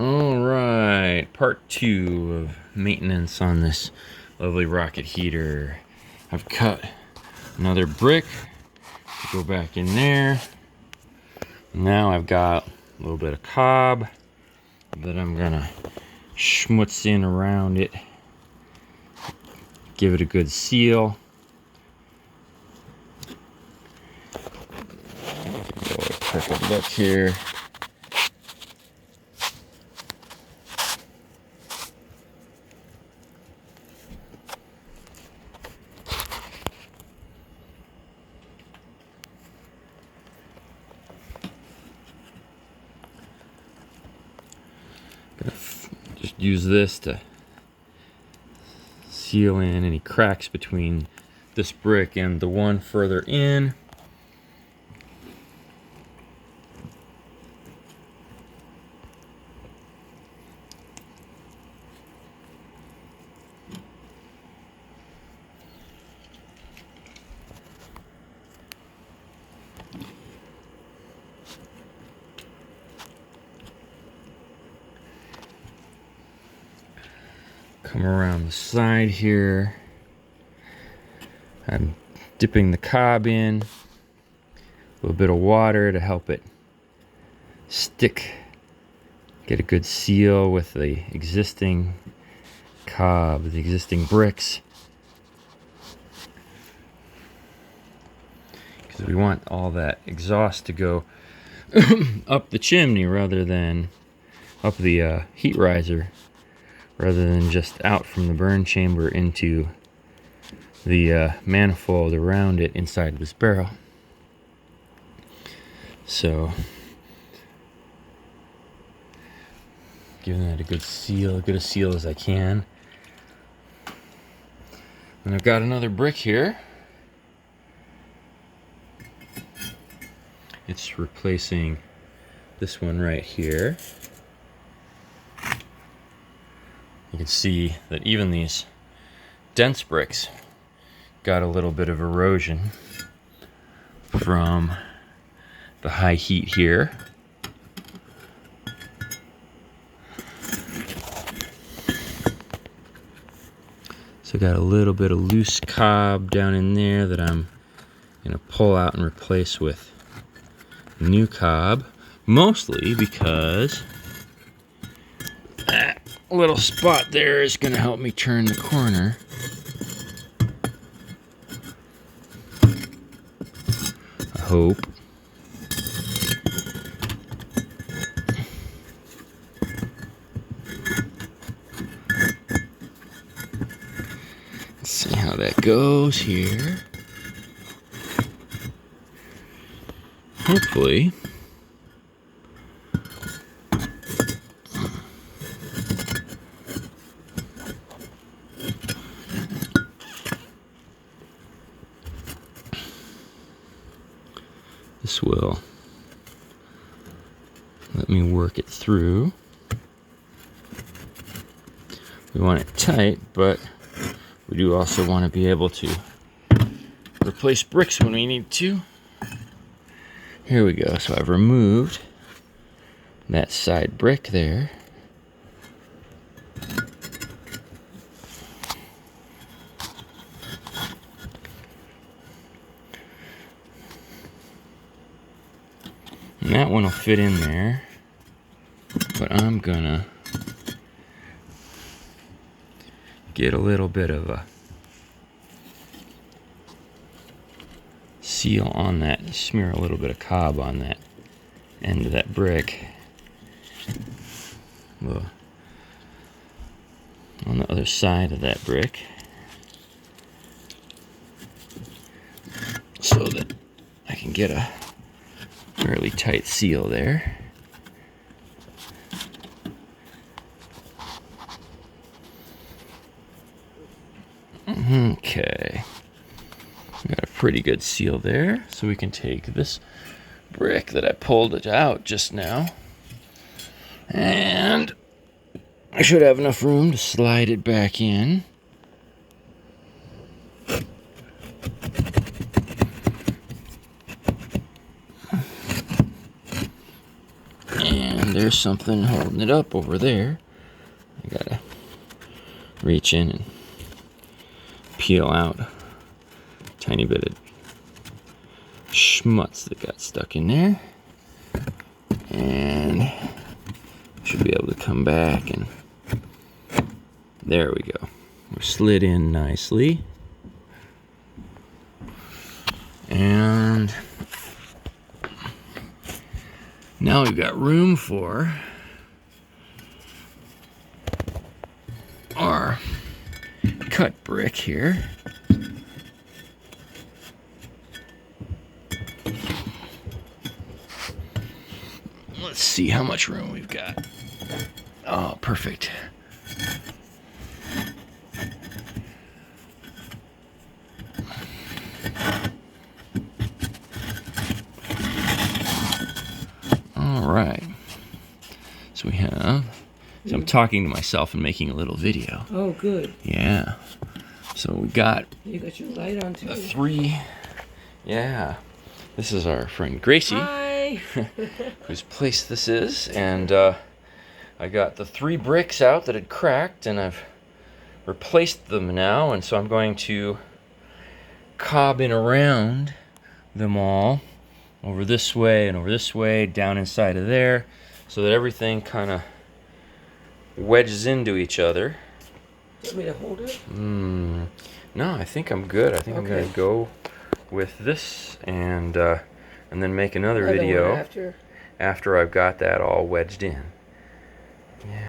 Alright, part 2 of maintenance on this lovely rocket heater. I've cut another brick to go back in there. Now I've got a little bit of cob that I'm gonna schmutz in around it. Give it a good seal. Give it a quick look here. Just use this to seal in any cracks between this brick and the one further in. Come around the side here. I'm dipping the cob in, a little bit of water to help it stick, get a good seal with the existing cob, the existing bricks. Because we want all that exhaust to go up the chimney rather than up the heat riser, rather than just out from the burn chamber into the manifold around it inside this barrel. So, giving that a good seal, as good a seal as I can. And I've got another brick here. It's replacing this one right here. You can see that even these dense bricks got a little bit of erosion from the high heat here. So got a little bit of loose cob down in there that I'm going to pull out and replace with new cob, mostly because that little spot there is going to help me turn the corner. I hope. Let's see how that goes here. Hopefully this will let me work it through. We want it tight, but we do also want to be able to replace bricks when we need to. Here we go. So I've removed that side brick there. And that one will fit in there, but I'm gonna get a little bit of a seal on that, smear a little bit of cob on that end of that brick. Well, on the other side of that brick, so that I can get a fairly tight seal there. Okay, got a pretty good seal there, so we can take this brick that I pulled it out just now, and I should have enough room to slide it back in. there's something holding it up over there. I gotta reach in and peel out a tiny bit of schmutz that got stuck in there. And should be able to come back, and there we go. We're slid in nicely. And now we've got room for our cut brick here. Let's see how much room we've got. Oh, perfect. All right. So we have, so I'm talking to myself and making a little video. Oh, good. Yeah. So we got. You got your light on too. The 3. Yeah. This is our friend Gracie. Hi. Whose place this is, and I got the 3 bricks out that had cracked, and I've replaced them now, and so I'm going to cob in around them all over this way and over this way, down inside of there, so that everything kind of wedges into each other. Do you want me to hold it? No, I think I'm good. I think I'm going to go with this and then make another video after I've got that all wedged in. Yeah.